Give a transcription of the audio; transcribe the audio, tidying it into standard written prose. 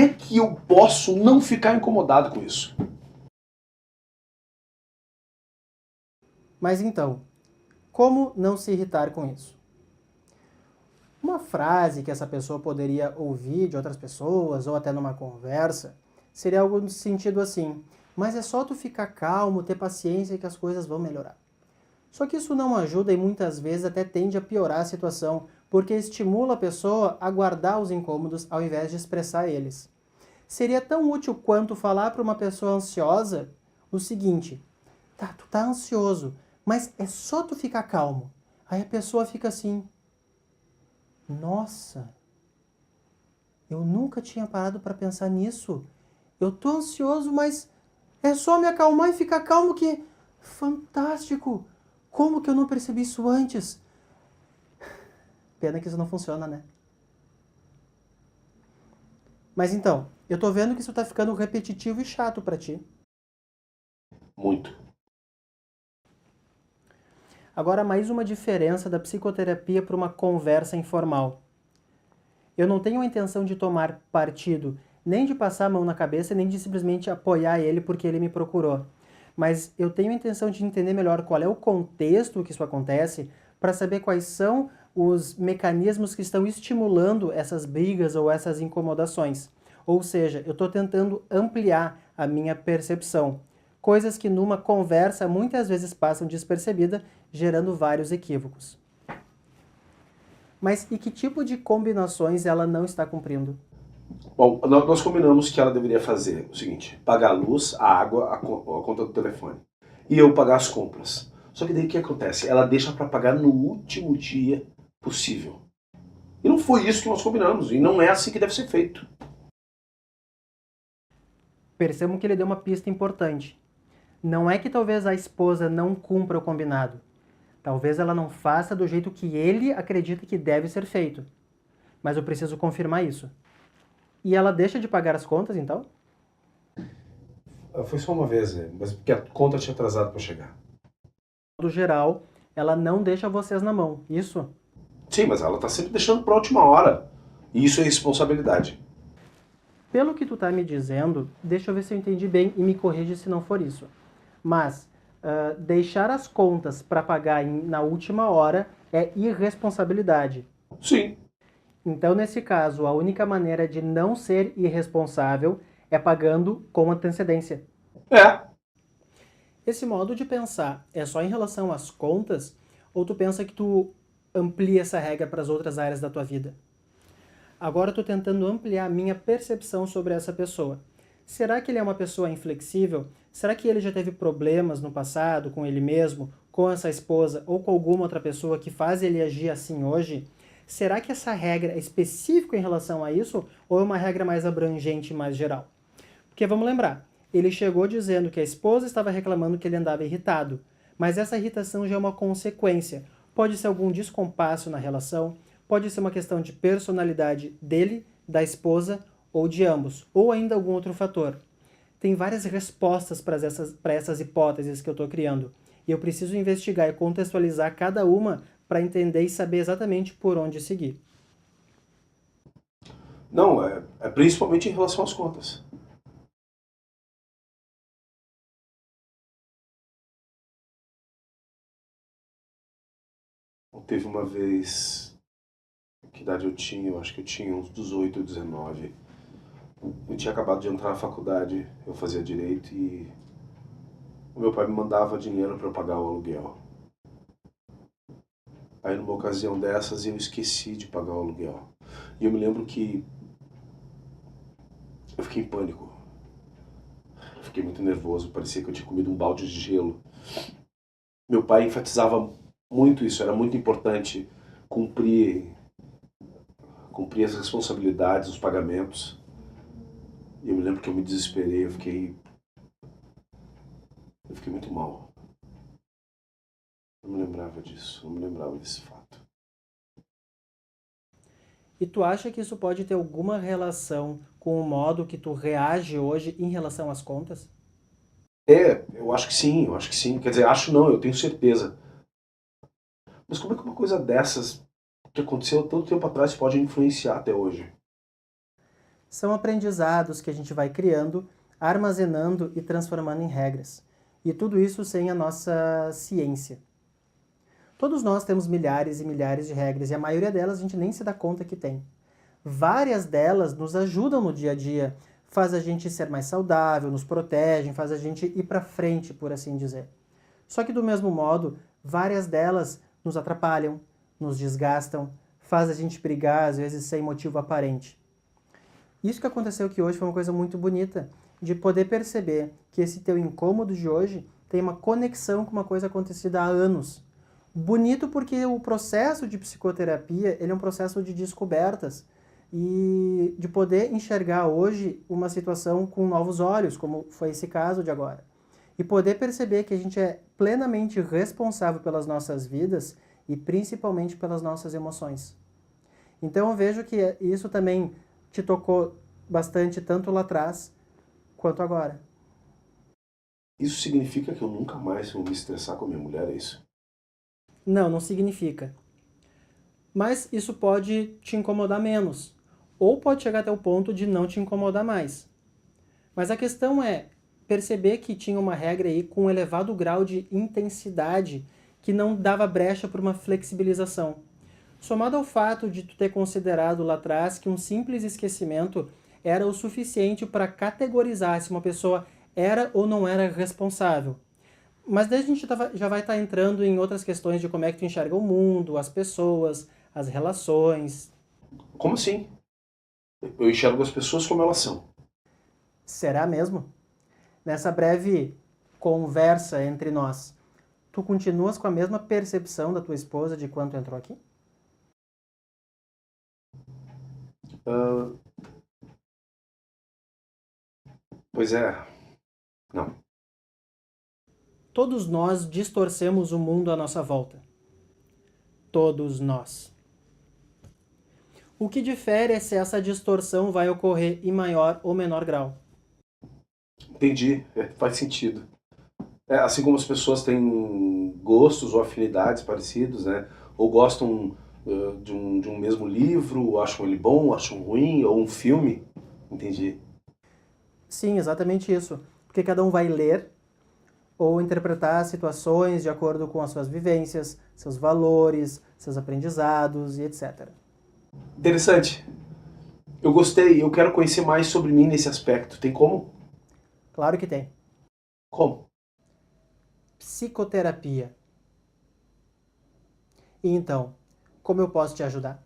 é que eu posso não ficar incomodado com isso? Mas então, como não se irritar com isso? Uma frase que essa pessoa poderia ouvir de outras pessoas ou até numa conversa seria algo no sentido assim: mas é só tu ficar calmo, ter paciência que as coisas vão melhorar. Só que isso não ajuda e muitas vezes até tende a piorar a situação, porque estimula a pessoa a guardar os incômodos ao invés de expressar eles. Seria tão útil quanto falar para uma pessoa ansiosa o seguinte: tá, tu tá ansioso, mas é só tu ficar calmo. Aí a pessoa fica assim: nossa, eu nunca tinha parado para pensar nisso. Eu tô ansioso, mas é só me acalmar e ficar calmo que... Fantástico! Como que eu não percebi isso antes? Pena que isso não funciona, né? Mas então, eu tô vendo que isso tá ficando repetitivo e chato para ti. Muito. Agora, mais uma diferença da psicoterapia para uma conversa informal. Eu não tenho a intenção de tomar partido, nem de passar a mão na cabeça, nem de simplesmente apoiar ele porque ele me procurou. Mas eu tenho a intenção de entender melhor qual é o contexto que isso acontece, para saber quais são os mecanismos que estão estimulando essas brigas ou essas incomodações. Ou seja, eu estou tentando ampliar a minha percepção. Coisas que numa conversa muitas vezes passam despercebida, gerando vários equívocos. Mas e que tipo de combinações ela não está cumprindo? Bom, nós combinamos que ela deveria fazer o seguinte: pagar a luz, a água, a conta do telefone. E eu pagar as compras. Só que daí o que acontece? Ela deixa para pagar no último dia possível. E não foi isso que nós combinamos. E não é assim que deve ser feito. Percebam que ele deu uma pista importante. Não é que talvez a esposa não cumpra o combinado. Talvez ela não faça do jeito que ele acredita que deve ser feito. Mas eu preciso confirmar isso. E ela deixa de pagar as contas, então? Foi só uma vez, mas porque a conta tinha atrasado para chegar. Do geral, ela não deixa vocês na mão. Isso? Sim, mas ela tá sempre deixando para a última hora. E isso é responsabilidade. Pelo que tu tá me dizendo, deixa eu ver se eu entendi bem e me corrige se não for isso. Mas deixar as contas para pagar na última hora é irresponsabilidade. Sim. Então, nesse caso, a única maneira de não ser irresponsável é pagando com antecedência. É. Esse modo de pensar é só em relação às contas ou tu pensa que tu amplia essa regra para as outras áreas da tua vida? Agora eu estou tentando ampliar a minha percepção sobre essa pessoa. Será que ele é uma pessoa inflexível? Será que ele já teve problemas no passado com ele mesmo, com essa esposa ou com alguma outra pessoa que faz ele agir assim hoje? Será que essa regra é específica em relação a isso ou é uma regra mais abrangente e mais geral? Porque vamos lembrar, ele chegou dizendo que a esposa estava reclamando que ele andava irritado, mas essa irritação já é uma consequência. Pode ser algum descompasso na relação, pode ser uma questão de personalidade dele, da esposa ou de ambos, ou ainda algum outro fator. Tem várias respostas para essas hipóteses que eu estou criando, e eu preciso investigar e contextualizar cada uma para entender e saber exatamente por onde seguir. Não, é principalmente em relação às contas. Teve uma vez, que idade eu tinha? Eu acho que eu tinha uns 18 ou 19. Eu tinha acabado de entrar na faculdade, eu fazia direito e o meu pai me mandava dinheiro para eu pagar o aluguel. Aí numa ocasião dessas eu esqueci de pagar o aluguel. E eu me lembro que eu fiquei em pânico. Eu fiquei muito nervoso, parecia que eu tinha comido um balde de gelo. Meu pai enfatizava muito isso, era muito importante cumprir, cumprir as responsabilidades, os pagamentos. E eu me lembro que eu me desesperei, eu fiquei muito mal. Não me lembrava disso, não me lembrava desse fato. E tu acha que isso pode ter alguma relação com o modo que tu reage hoje em relação às contas? Eu acho que sim, eu acho que sim. Quer dizer, acho não, eu tenho certeza. Mas como é que uma coisa dessas, que aconteceu há tanto tempo atrás, pode influenciar até hoje? São aprendizados que a gente vai criando, armazenando e transformando em regras. E tudo isso sem a nossa ciência. Todos nós temos milhares e milhares de regras e a maioria delas a gente nem se dá conta que tem. Várias delas nos ajudam no dia a dia, faz a gente ser mais saudável, nos protegem, faz a gente ir para frente, por assim dizer. Só que do mesmo modo, várias delas nos atrapalham, nos desgastam, faz a gente brigar, às vezes sem motivo aparente. Isso que aconteceu aqui hoje foi uma coisa muito bonita, de poder perceber que esse teu incômodo de hoje tem uma conexão com uma coisa acontecida há anos. Bonito porque o processo de psicoterapia, ele é um processo de descobertas e de poder enxergar hoje uma situação com novos olhos, como foi esse caso de agora. E poder perceber que a gente é plenamente responsável pelas nossas vidas e principalmente pelas nossas emoções. Então eu vejo que isso também te tocou bastante tanto lá atrás quanto agora. Isso significa que eu nunca mais vou me estressar com a minha mulher, é isso? Não, não significa. Mas isso pode te incomodar menos. Ou pode chegar até o ponto de não te incomodar mais. Mas a questão é perceber que tinha uma regra aí com um elevado grau de intensidade que não dava brecha para uma flexibilização. Somado ao fato de tu ter considerado lá atrás que um simples esquecimento era o suficiente para categorizar se uma pessoa era ou não era responsável. Mas daí a gente já vai estar entrando em outras questões de como é que tu enxerga o mundo, as pessoas, as relações. Como assim? Eu enxergo as pessoas como elas são. Será mesmo? Nessa breve conversa entre nós, tu continuas com a mesma percepção da tua esposa de quando tu entrou aqui? Ah, pois é, não. Todos nós distorcemos o mundo à nossa volta. Todos nós. O que difere é se essa distorção vai ocorrer em maior ou menor grau. Entendi, faz sentido. Assim como as pessoas têm gostos ou afinidades parecidos, né? Ou gostam de um mesmo livro, ou acham ele bom, acham ruim, ou um filme. Entendi. Sim, exatamente isso. Porque cada um vai ler ou interpretar situações de acordo com as suas vivências, seus valores, seus aprendizados e etc. Interessante. Eu gostei, eu quero conhecer mais sobre mim nesse aspecto. Tem como? Claro que tem. Como? Psicoterapia. E então, como eu posso te ajudar?